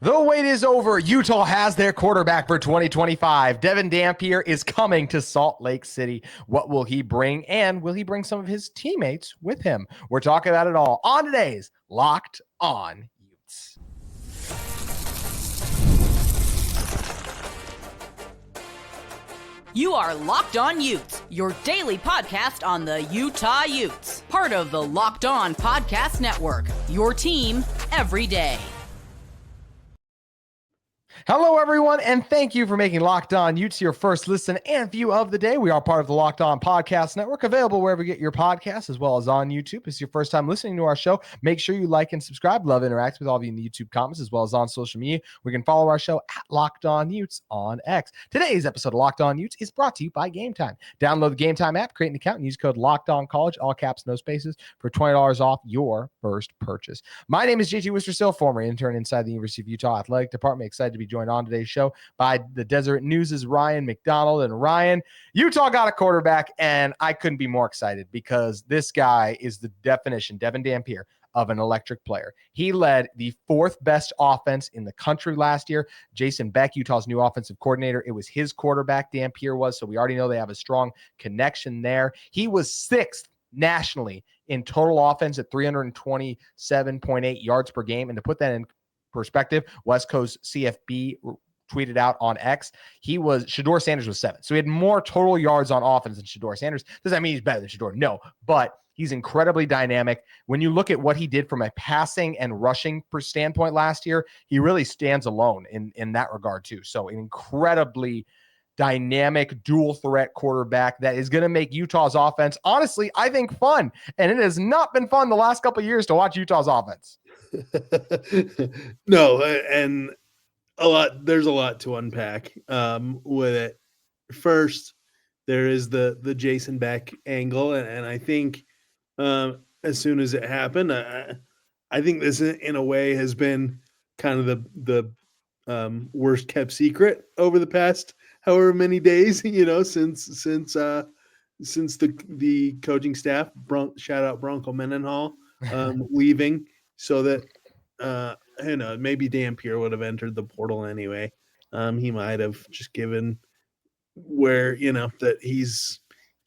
The wait is over. Utah has their quarterback for 2025. Devin Dampier is coming to Salt Lake City. What will he bring? And will he bring some of his teammates with him? We're talking about it all on today's Locked On Utes. You are Locked On Utes, your daily podcast on the Utah Utes. Part of the Locked On Podcast Network, your team every day. Hello, everyone, and thank you for making Locked On Utes your first listen and view of the day. We are part of the Locked On Podcast Network, available wherever you get your podcasts, as well as on YouTube. If it's your first time listening to our show, make sure you like and subscribe. Love interact with all of you in the YouTube comments, as well as on social media. We can follow our show at Locked On Utes on X. Today's episode of Locked On Utes is brought to you by Game Time. Download the Game Time app, create an account, and use code LOCKEDONCollege, all caps, no spaces, for $20 off your first purchase. My name is JT Wistrcill, former intern inside the University of Utah Athletic Department. Excited to be joined on today's show by the Deseret News' Ryan McDonald. And Ryan, Utah got a quarterback, and I couldn't be more excited because this guy is the definition, Devin Dampier, of an electric player. He led the fourth best offense in the country last year. Jason Beck, Utah's new offensive coordinator, it was his quarterback, Dampier was, so we already know they have a strong connection there. He was sixth nationally in total offense at 327.8 yards per game. And to put that in perspective, West Coast CFB tweeted out on X, Shedeur Sanders was seventh. So he had more total yards on offense than Shedeur Sanders. Does that mean he's better than Shedeur? No, but he's incredibly dynamic. When you look at what he did from a passing and rushing standpoint last year, he really stands alone in that regard too. So an incredibly dynamic dual threat quarterback that is going to make Utah's offense, honestly, I think, fun. And it has not been fun the last couple of years to watch Utah's offense. No, and there's a lot to unpack with it. First, there is the Jason Beck angle, and I think as soon as it happened, I think this in a way has been kind of the worst kept secret over the past however many days, since the coaching staff, shout out Bronco Mendenhall, leaving, so that maybe Dampier would have entered the portal anyway. He might have, just given where that he's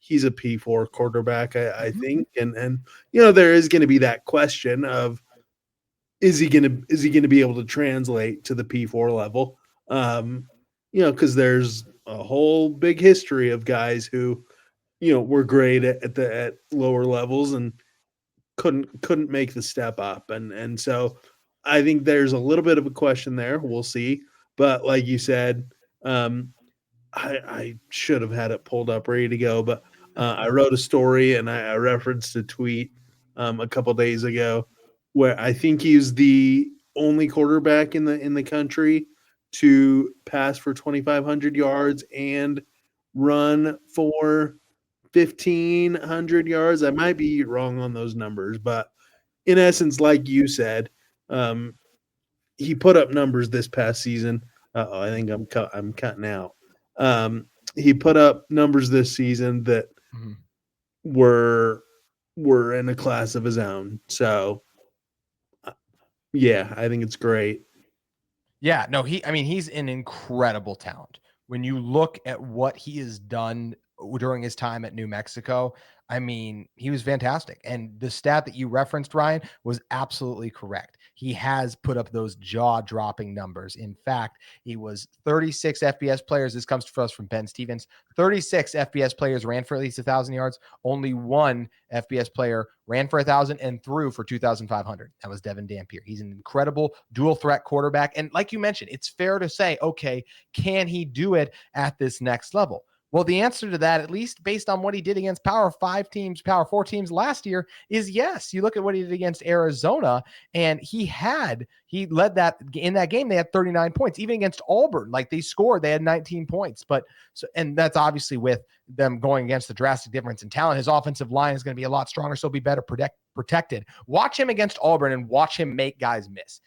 a P4 quarterback, I think, and there is going to be that question of is he going to be able to translate to the P4 level? Because there's a whole big history of guys who were great at lower levels and couldn't make the step up, and so I think there's a little bit of a question there. We'll see, but like you said, I should have had it pulled up ready to go, but I wrote a story and I referenced a tweet a couple days ago where I think he's the only quarterback in the country to pass for 2,500 yards and run for 1,500 yards. I might be wrong on those numbers, but in essence, like you said, he put up numbers this past season. I think I'm cutting out. He put up numbers this season that were in a class of his own. So, yeah, I think it's great. Yeah, no, he's an incredible talent. When you look at what he has done during his time at New Mexico, he was fantastic. And the stat that you referenced, Ryan, was absolutely correct. He has put up those jaw-dropping numbers. In fact, he was 36 FBS players. This comes to us from Ben Stevens. 36 FBS players ran for at least 1,000 yards. Only one FBS player ran for 1,000 and threw for 2,500. That was Devin Dampier. He's an incredible dual-threat quarterback. And like you mentioned, it's fair to say, okay, can he do it at this next level? Well, the answer to that, at least based on what he did against Power 4 teams last year, is yes. You look at what he did against Arizona, and he led that in that game. They had 39 points, even against Auburn. Like, they scored, they had 19 points. And that's obviously with them going against the drastic difference in talent. His offensive line is going to be a lot stronger, so he'll be better protected. Watch him against Auburn and watch him make guys miss.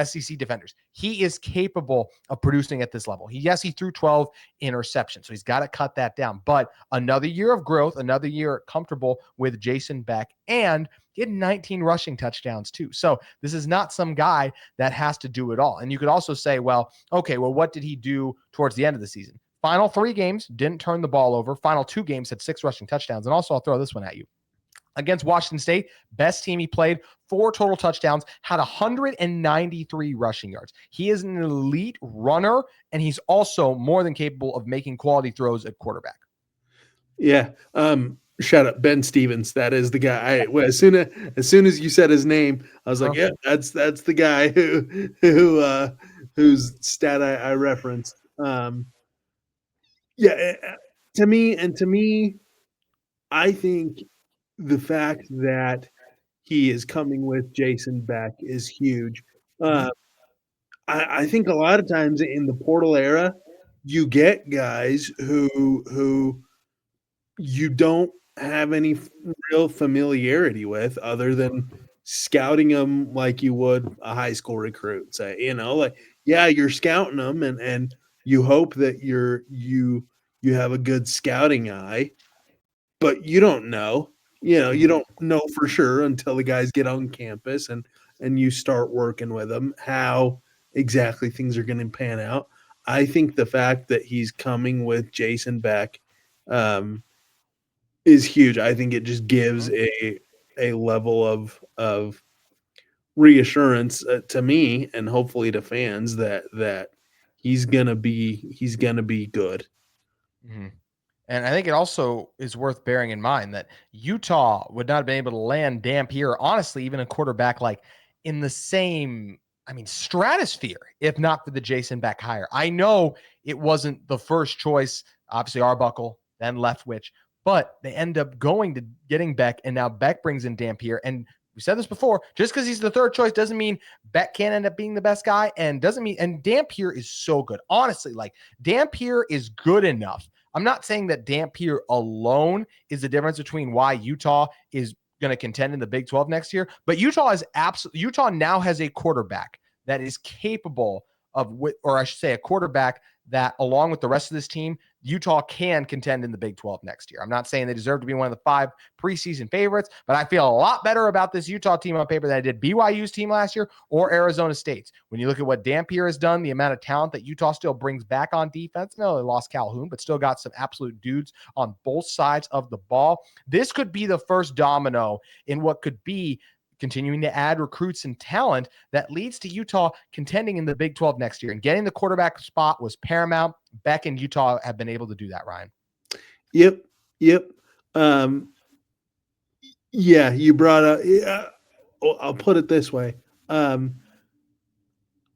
SEC defenders. He is capable of producing at this level. He threw 12 interceptions, so he's got to cut that down. But another year of growth, another year comfortable with Jason Beck, and He had 19 rushing touchdowns too. So this is not some guy that has to do it all. And you could also say, well, okay, well, what did he do towards the end of the season? Final 3 games, didn't turn the ball over. Final 2 games had 6 rushing touchdowns. And also I'll throw this one at you. Against Washington State, best team he played, 4 total touchdowns, had 193 rushing yards. He is an elite runner, and he's also more than capable of making quality throws at quarterback. Yeah. Shout out Ben Stevens. That is the guy. As soon as you said his name, I was like, yeah, that's the guy whose stat I referenced. To me, I think the fact that he is coming with Jason Beck is huge. I think a lot of times in the portal era, you get guys who you don't have any real familiarity with other than scouting them like you would a high school recruit. Say, like, yeah, you're scouting them and you hope that you have a good scouting eye, but you don't know. You don't know for sure until the guys get on campus and you start working with them how exactly things are going to pan out. I think the fact that he's coming with Jason Beck is huge. I think it just gives a level of reassurance to me and hopefully to fans that he's gonna be good. Mm-hmm. And I think it also is worth bearing in mind that Utah would not have been able to land Dampier, honestly, even a quarterback like in the same, stratosphere, if not for the Jason Beck hire. I know it wasn't the first choice, obviously Arbuckle, then Leftwich, but they end up going to getting Beck, and now Beck brings in Dampier. And we said this before, just because he's the third choice doesn't mean Beck can't end up being the best guy, and Dampier is so good. Honestly, like, Dampier is good enough. I'm not saying that Dampier alone is the difference between why Utah is going to contend in the Big 12 next year, but Utah now has a quarterback that is capable of, or I should say a quarterback that, along with the rest of this team, Utah can contend in the Big 12 next year. I'm not saying they deserve to be one of the 5 preseason favorites, but I feel a lot better about this Utah team on paper than I did BYU's team last year or Arizona State's. When you look at what Dampier has done, the amount of talent that Utah still brings back on defense, no, they lost Calhoun, but still got some absolute dudes on both sides of the ball. This could be the first domino in what could be continuing to add recruits and talent that leads to Utah contending in the Big 12 next year. And getting the quarterback spot was paramount. Beck and Utah have been able to do that, Ryan. Yep. Yeah, you brought up, I'll put it this way. I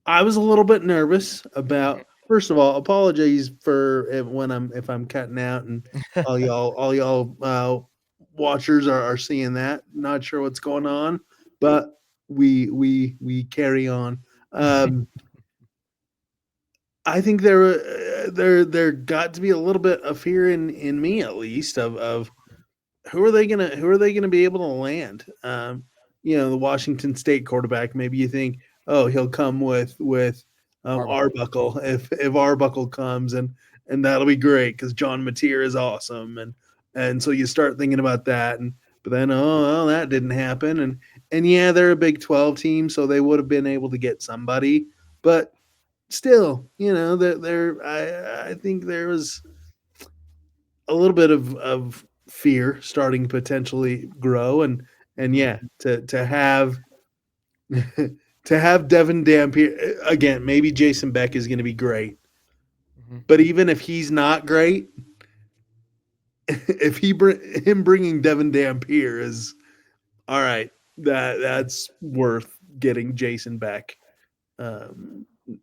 was a little bit nervous about, first of all, apologies for if I'm cutting out and all y'all watchers are seeing that. Not sure what's going on, but we carry on. I think there got to be a little bit of fear in me, at least, of who are they gonna be able to land? The Washington State quarterback. Maybe you think, oh, he'll come with Arbuckle if Arbuckle comes, and that'll be great because John Mateer is awesome, and so you start thinking about that, but then that didn't happen, and yeah, they're a Big 12 team, so they would have been able to get somebody, but still, I think there was a little bit of fear starting to potentially grow, and yeah, to have to have Devin Dampier again. Maybe Jason Beck is going to be great, but even if he's not great, if him bringing Devin Dampier is all right, that's worth getting Jason Beck.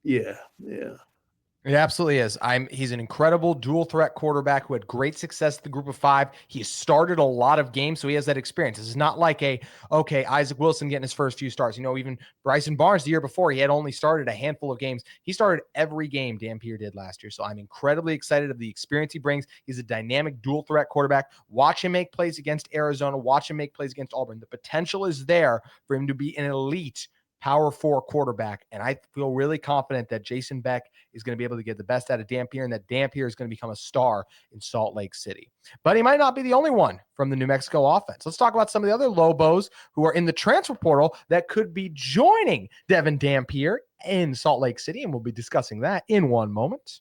Yeah. It absolutely is. He's an incredible dual threat quarterback who had great success at the Group of 5. He started a lot of games, so he has that experience. This is not like Isaac Wilson getting his first few starts. Even Bryson Barnes the year before, he had only started a handful of games. He started every game Dampier did last year, so I'm incredibly excited of the experience he brings. He's a dynamic dual threat quarterback. Watch him make plays against Arizona. Watch him make plays against Auburn. The potential is there for him to be an elite Power 4 quarterback. And I feel really confident that Jason Beck is going to be able to get the best out of Dampier and that Dampier is going to become a star in Salt Lake City. But he might not be the only one from the New Mexico offense. Let's talk about some of the other Lobos who are in the transfer portal that could be joining Devin Dampier in Salt Lake City. And we'll be discussing that in one moment.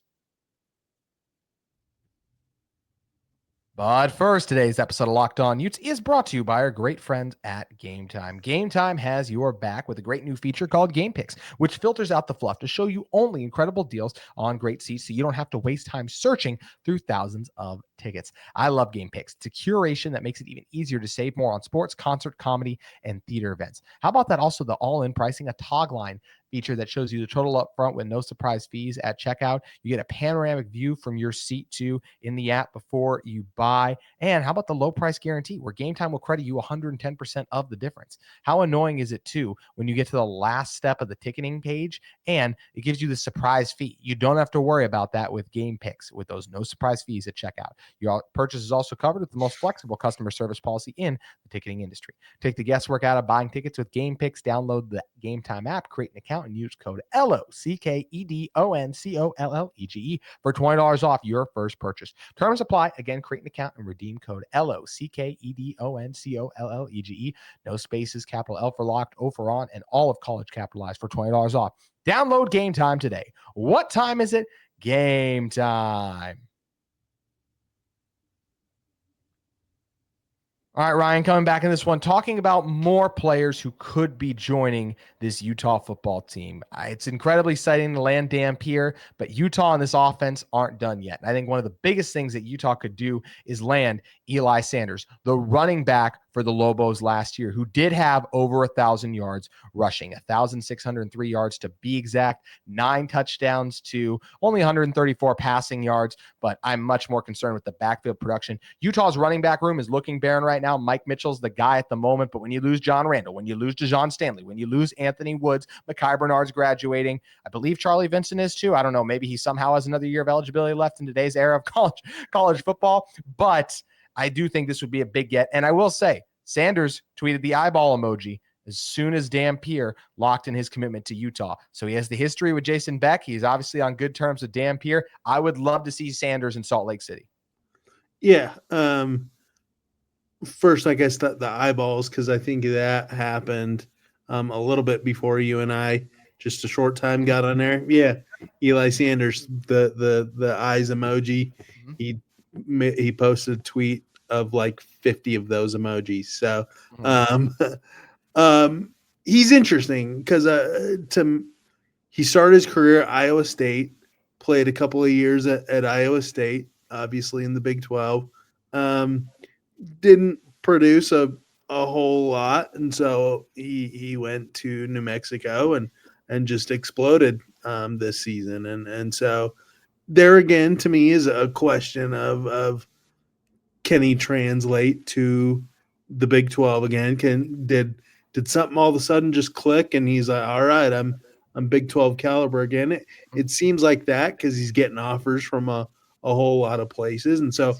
But first, today's episode of Locked On Utes is brought to you by our great friends at Game Time. Game Time has your back with a great new feature called Game Picks, which filters out the fluff to show you only incredible deals on great seats so you don't have to waste time searching through thousands of tickets. I love Game Picks. It's a curation that makes it even easier to save more on sports, concert, comedy, and theater events. How about that? Also, the all-in pricing, a tog line feature that shows you the total up front with no surprise fees at checkout. You get a panoramic view from your seat too in the app before you buy. And how about the low price guarantee where Game Time will credit you 110% of the difference? How annoying is it too when you get to the last step of the ticketing page and it gives you the surprise fee? You don't have to worry about that with Game Picks with those no surprise fees at checkout. Your purchase is also covered with the most flexible customer service policy in the ticketing industry. Take the guesswork out of buying tickets with Game Picks. Download the Game Time app, create an account, and use code LOCKEDONCOLLEGE for $20 off your first purchase. Terms apply. Again, create an account and redeem code LOCKEDONCOLLEGE. No spaces, capital L for locked, O for on, and all of college capitalized for $20 off. Download Game Time today. What time is it? Game time. All right, Ryan, coming back in this one, talking about more players who could be joining this Utah football team. It's incredibly exciting to land Dampier, but Utah and this offense aren't done yet. And I think one of the biggest things that Utah could do is land Eli Sanders, the running back for the Lobos last year, who did have over 1,000 yards rushing, 1,603 yards to be exact, 9 touchdowns to only 134 passing yards. But I'm much more concerned with the backfield production. Utah's running back room is looking barren right now. Mike Mitchell's the guy at the moment, but when you lose John Randall, when you lose DeJohn Stanley, when you lose Anthony Woods, Mekhi Bernard's graduating. I believe Charlie Vincent is too. I don't know. Maybe he somehow has another year of eligibility left in today's era of college football. But I do think this would be a big get. And I will say, Sanders tweeted the eyeball emoji as soon as Dampier locked in his commitment to Utah. So he has the history with Jason Beck. He's obviously on good terms with Dampier. I would love to see Sanders in Salt Lake City. Yeah. First, I guess the eyeballs, because I think that happened a little bit before you and I, just a short time, got on there. Yeah, Eli Sanders, the eyes emoji. He posted a tweet of like 50 of those emojis. So he's interesting because he started his career at Iowa State, played a couple of years at Iowa State, obviously in the Big 12. Didn't produce a whole lot, and so he went to New Mexico and just exploded this season. And so there again, to me, is a question of can he translate to the Big 12 again? Did something all of a sudden just click and he's like, all right, I'm Big 12 caliber again? It seems like that because he's getting offers from a whole lot of places. And so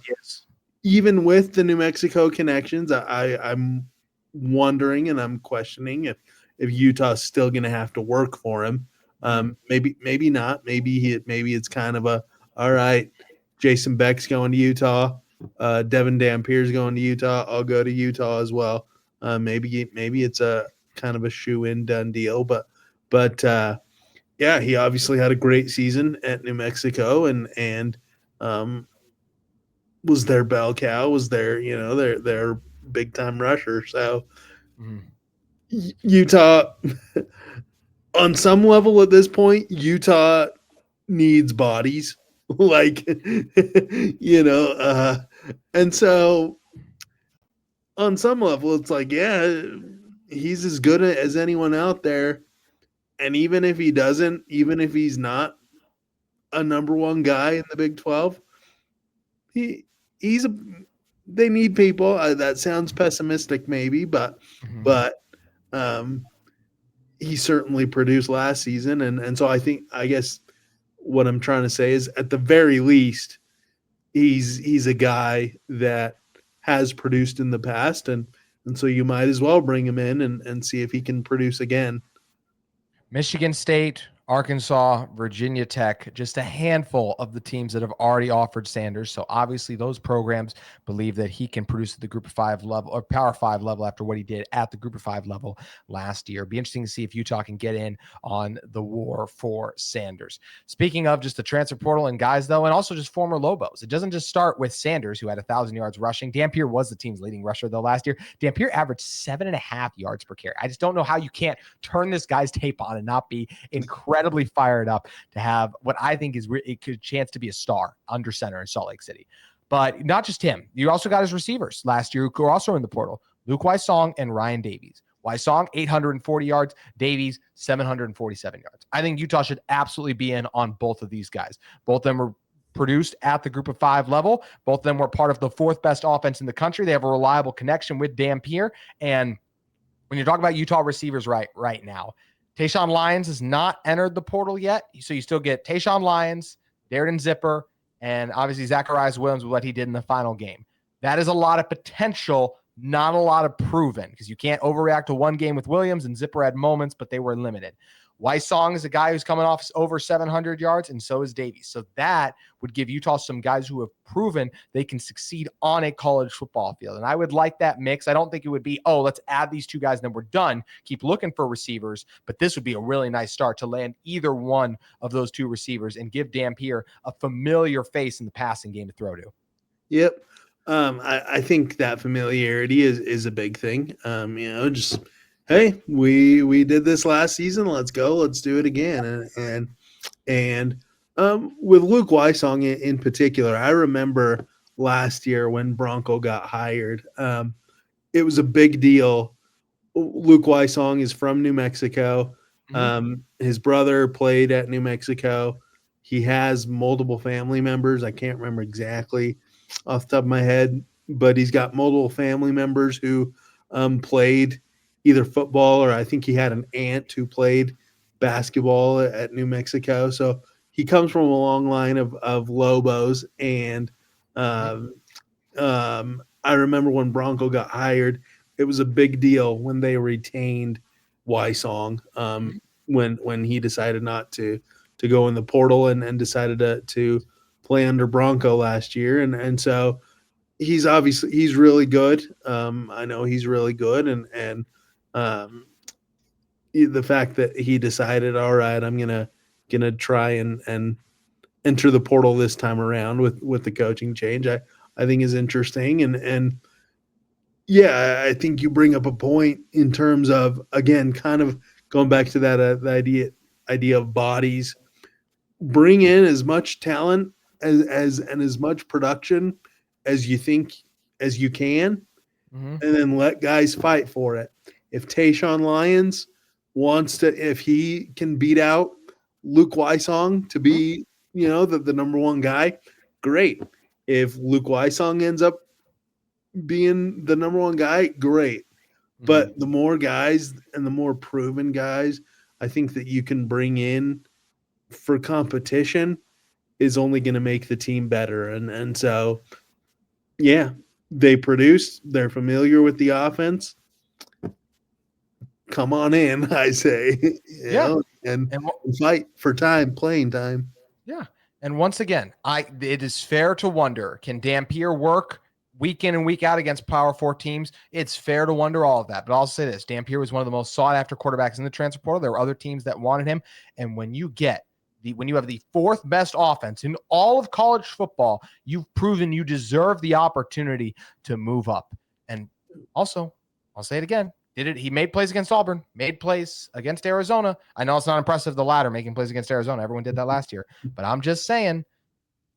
even with the New Mexico connections, I'm wondering and I'm questioning if Utah's still going to have to work for him. Maybe not. Maybe it's kind of all right, Jason Beck's going to Utah. Devin Dampier's going to Utah. I'll go to Utah as well. Maybe it's a kind of a shoe-in done deal, but yeah, he obviously had a great season at New Mexico and was their bell cow, was their big time rusher. So Utah, on some level at this point, Utah needs bodies, and so on some level, it's like, yeah, he's as good as anyone out there. And even if he's not a number one guy in the Big 12, they need people. That sounds pessimistic maybe, but he certainly produced last season. And so I guess what I'm trying to say is at the very least, he's a guy that has produced in the past. And so you might as well bring him in and see if he can produce again. Michigan State, Arkansas, Virginia Tech, just a handful of the teams that have already offered Sanders. So obviously those programs believe that he can produce at the group of 5 level or power 5 level after what he did at the group of 5 level last year. Be interesting to see if Utah can get in on the war for Sanders. Speaking of just the transfer portal and guys though, and also just former Lobos, it doesn't just start with Sanders, who had 1,000 yards rushing. Dampier was the team's leading rusher though last year. Dampier averaged 7.5 yards per carry. I just don't know how you can't turn this guy's tape on and not be incredibly fired up to have what I think is a chance to be a star under center in Salt Lake City. But not just him. You also got his receivers last year who are also in the portal. Luke Wysong and Ryan Davies. Wysong, 840 yards. Davies, 747 yards. I think Utah should absolutely be in on both of these guys. Both of them were produced at the group of 5 level. Both of them were part of the 4th best offense in the country. They have a reliable connection with Dampier. And when you're talking about Utah receivers right now, Tayshawn Lyons has not entered the portal yet. So you still get Tayshawn Lyons, Darren Zipper, and obviously Zacharias Williams with what he did in the final game. That is a lot of potential, not a lot of proven, because you can't overreact to one game with Williams, and Zipper had moments, but they were limited. Wysong is a guy who's coming off over 700 yards, and so is Davies. So that would give Utah some guys who have proven they can succeed on a college football field. And I would like that mix. I don't think it would be, oh, let's add these 2 guys and then we're done. Keep looking for receivers. But this would be a really nice start to land either one of those 2 receivers and give Dampier a familiar face in the passing game to throw to. Yep. I think that familiarity is a big thing. Just, hey, we did this last season. Let's go. Let's do it again. And with Luke Wysong in particular, I remember last year when Bronco got hired. It was a big deal. Luke Wysong is from New Mexico. His brother played at New Mexico. He has multiple family members. I can't remember exactly off the top of my head, but he's got multiple family members who played either football, or I think he had an aunt who played basketball at New Mexico. So he comes from a long line of Lobos. And I remember when Bronco got hired, it was a big deal when they retained Wysong, when he decided not to go in the portal and decided to play under Bronco last year. And so he's really good. I know he's really good. And the fact that he decided, all right, I'm gonna try and enter the portal this time around with the coaching change, I think is interesting. And yeah, I think you bring up a point in terms of, again, kind of going back to that the idea of bodies. Bring in as much talent and as much production as you can, and then let guys fight for it. If Tayshawn Lyons if he can beat out Luke Wysong to be, the number 1 guy, great. If Luke Wysong ends up being the number 1 guy, great. But the more guys and the more proven guys I think that you can bring in for competition is only going to make the team better. And so, yeah, they produce, they're familiar with the offense. Come on in, I say, and fight for playing time. Yeah. And once again, it is fair to wonder, can Dampier work week in and week out against Power 4 teams? It's fair to wonder all of that. But I'll say this, Dampier was one of the most sought after quarterbacks in the transfer portal. There were other teams that wanted him. And when you have the 4th best offense in all of college football, you've proven you deserve the opportunity to move up. And also, I'll say it again, he made plays against Auburn, made plays against Arizona. I know it's not impressive, the latter, making plays against Arizona. Everyone did that last year. But I'm just saying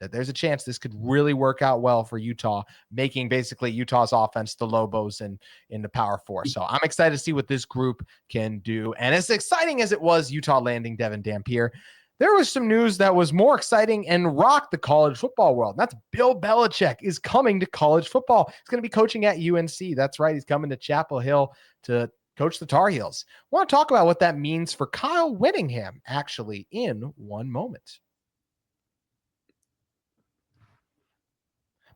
that there's a chance this could really work out well for Utah, making basically Utah's offense the Lobos in the Power 4. So I'm excited to see what this group can do. And as exciting as it was Utah landing Devin Dampier, there was some news that was more exciting and rocked the college football world. And that's Bill Belichick is coming to college football. He's going to be coaching at UNC. That's right. He's coming to Chapel Hill to coach the Tar Heels. I want to talk about what that means for Kyle Whittingham, actually, in one moment.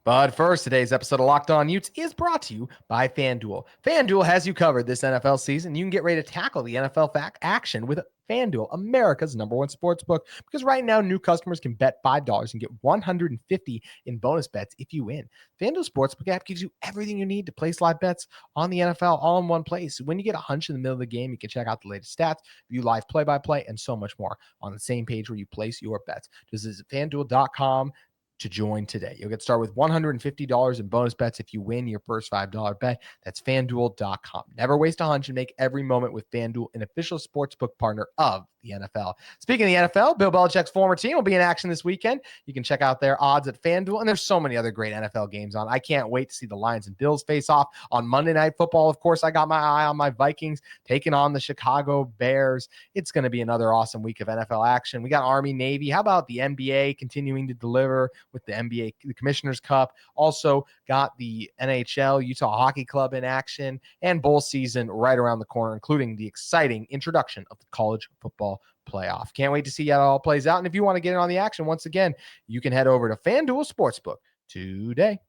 But first, today's episode of Locked On Utes is brought to you by FanDuel. FanDuel has you covered this NFL season. You can get ready to tackle the NFL action with FanDuel, America's #1 sportsbook, because right now new customers can bet $5 and get $150 in bonus bets if you win. FanDuel Sportsbook app gives you everything you need to place live bets on the NFL all in one place. When you get a hunch in the middle of the game, you can check out the latest stats, view live play-by-play, and so much more on the same page where you place your bets. Just visit FanDuel.com to join today. You'll get started with $150 in bonus bets if you win your first $5 bet. That's FanDuel.com. Never waste a hunch and make every moment with FanDuel, an official sportsbook partner of the NFL. Speaking of the NFL, Bill Belichick's former team will be in action this weekend. You can check out their odds at FanDuel, and there's so many other great NFL games on. I can't wait to see the Lions and Bills face off on Monday Night Football. Of course, I got my eye on my Vikings taking on the Chicago Bears. It's going to be another awesome week of NFL action. We got Army, Navy. How about the NBA continuing to deliver with the NBA, the Commissioner's Cup? Also got the NHL, Utah Hockey Club in action, and bowl season right around the corner, including the exciting introduction of the college football playoff. Can't wait to see how it all plays out. And if you want to get in on the action, once again, you can head over to FanDuel Sportsbook today.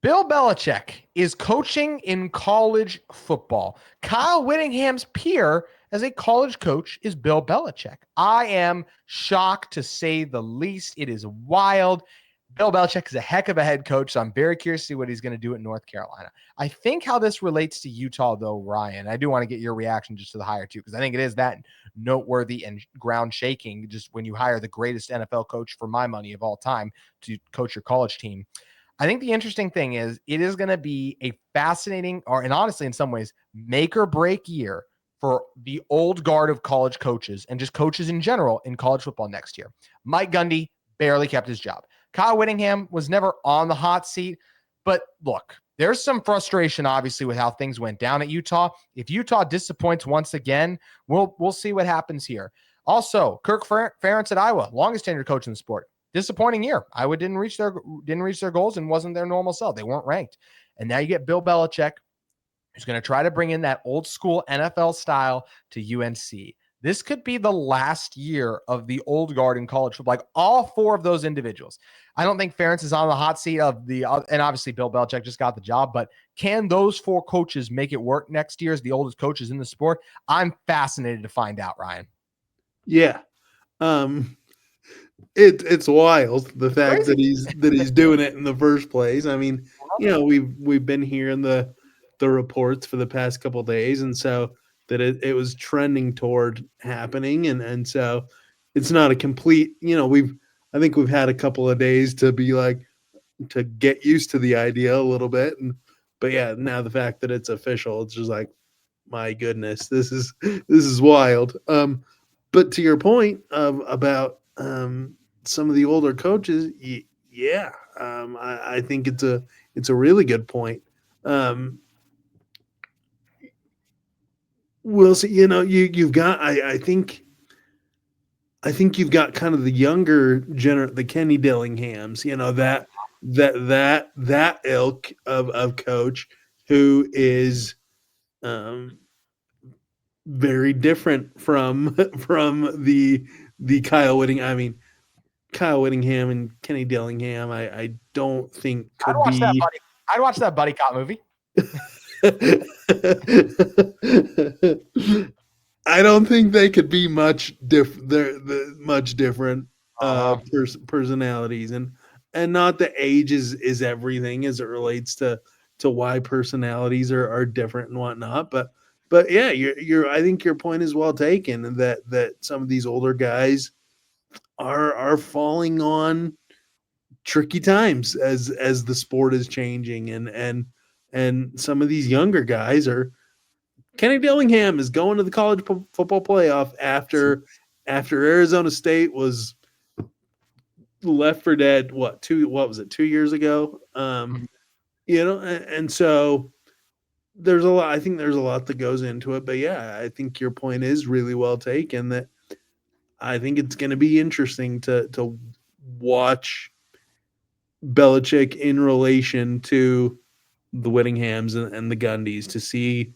Bill Belichick is coaching in college football. Kyle Whittingham's peer as a college coach is Bill Belichick. I am shocked, to say the least. It is wild. Bill Belichick is a heck of a head coach, so I'm very curious to see what he's going to do at North Carolina. I think how this relates to Utah, though, Ryan, I do want to get your reaction just to the hire, too, because I think it is that noteworthy and ground shaking just when you hire the greatest NFL coach, for my money, of all time to coach your college team. I think the interesting thing is it is going to be a fascinating, and honestly, in some ways, make or break year for the old guard of college coaches and just coaches in general in college football next year. Mike Gundy barely kept his job. Kyle Whittingham was never on the hot seat, but look, there's some frustration, obviously, with how things went down at Utah. If Utah disappoints once again, we'll see what happens here. Also, Kirk Ferentz at Iowa, longest tenured coach in the sport. Disappointing year. Iowa didn't reach their goals and wasn't their normal self. They weren't ranked. And now you get Bill Belichick, who's going to try to bring in that old school NFL style to UNC. This could be the last year of the old guard in college football. Like all four of those individuals. I don't think Ferentz is on the hot seat and obviously Bill Belichick just got the job, but can those four coaches make it work next year as the oldest coaches in the sport? I'm fascinated to find out, Ryan. Yeah. It's wild, the fact that he's doing it in the first place. I mean, we've been hearing the reports for the past couple of days, and so that it was trending toward happening, and so it's not a complete, I think we've had a couple of days to be like, to get used to the idea a little bit, but yeah, now the fact that it's official, it's just like, my goodness, this is wild. But to your point about some of the older coaches, I think it's a really good point. We'll see. You've got. I think you've got kind of the younger the Kenny Dillinghams. That ilk of coach who is very different from the Kyle Whittingham. I mean, Kyle Whittingham and Kenny Dillingham, I don't think could be. I'd watch that buddy cop movie. I don't think they could be much different. They're much different personalities, and not the age is everything as it relates to why personalities are different and whatnot. But yeah, I think your point is well taken, that some of these older guys are falling on tricky times as the sport is changing, and some of these younger guys are. Kenny Dillingham is going to the college football playoff after Arizona State was left for dead. 2 years ago? And so there's a lot. I think there's a lot that goes into it, but yeah, I think your point is really well taken. That I think it's going to be interesting to watch Belichick in relation to the Whittinghams and the Gundys to see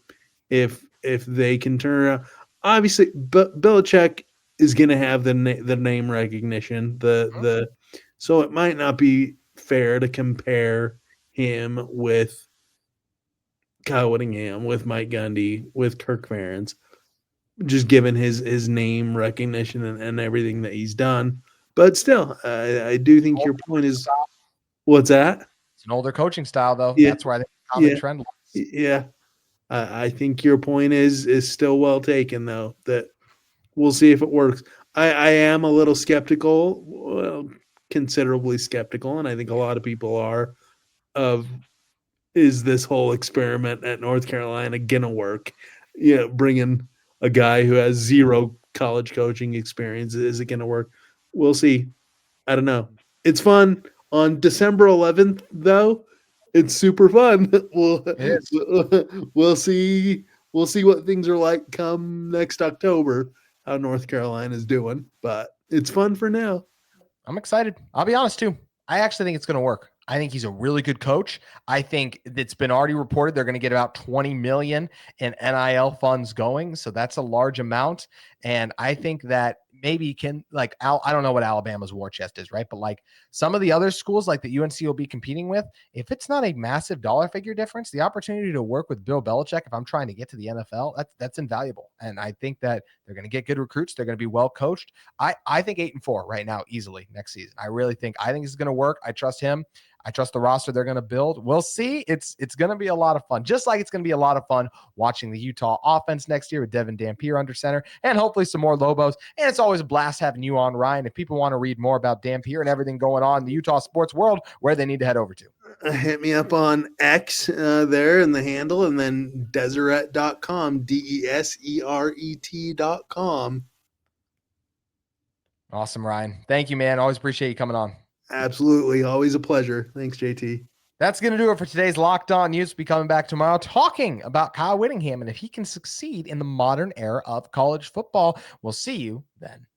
if they can turn around. Obviously, Belichick is going to have the name recognition. So it might not be fair to compare him with Kyle Whittingham, with Mike Gundy, with Kirk Ferentz, just given his name recognition and everything that he's done. But still, I do think your point is, what's that? It's an older coaching style, though. Yeah. That's where I think the common trend lies. Yeah. I think your point is still well taken, though, that we'll see if it works. I am a little skeptical, well, considerably skeptical, and I think a lot of people are, of is this whole experiment at North Carolina going to work? Yeah, bringing a guy who has zero college coaching experience, is it going to work? We'll see. I don't know. It's fun. On December 11th, though, it's super fun. We'll see. We'll see what things are like come next October, how North Carolina is doing. But it's fun for now. I'm excited. I'll be honest, too. I actually think it's going to work. I think he's a really good coach. I think it's been already reported they're going to get about $20 million in NIL funds going. So that's a large amount. And I think that maybe can, like, I don't know what Alabama's war chest is, right? But like some of the other schools like the UNC will be competing with, if it's not a massive dollar figure difference, the opportunity to work with Bill Belichick, if I'm trying to get to the NFL, that's invaluable. And I think that they're going to get good recruits. They're going to be well coached. I think 8-4 right now, easily next season. I think it's going to work. I trust him. I trust the roster they're going to build. We'll see. It's going to be a lot of fun, just like it's going to be a lot of fun watching the Utah offense next year with Devin Dampier under center and hopefully some more Lobos. And it's always a blast having you on, Ryan. If people want to read more about Dampier and everything going on in the Utah sports world, where they need to head over to? Hit me up on X there in the handle, and then Deseret.com, Deseret.com. Awesome, Ryan. Thank you, man. Always appreciate you coming on. Absolutely. Always a pleasure. Thanks, JT. That's going to do it for today's Locked On Utes. Be coming back tomorrow talking about Kyle Whittingham and if he can succeed in the modern era of college football. We'll see you then.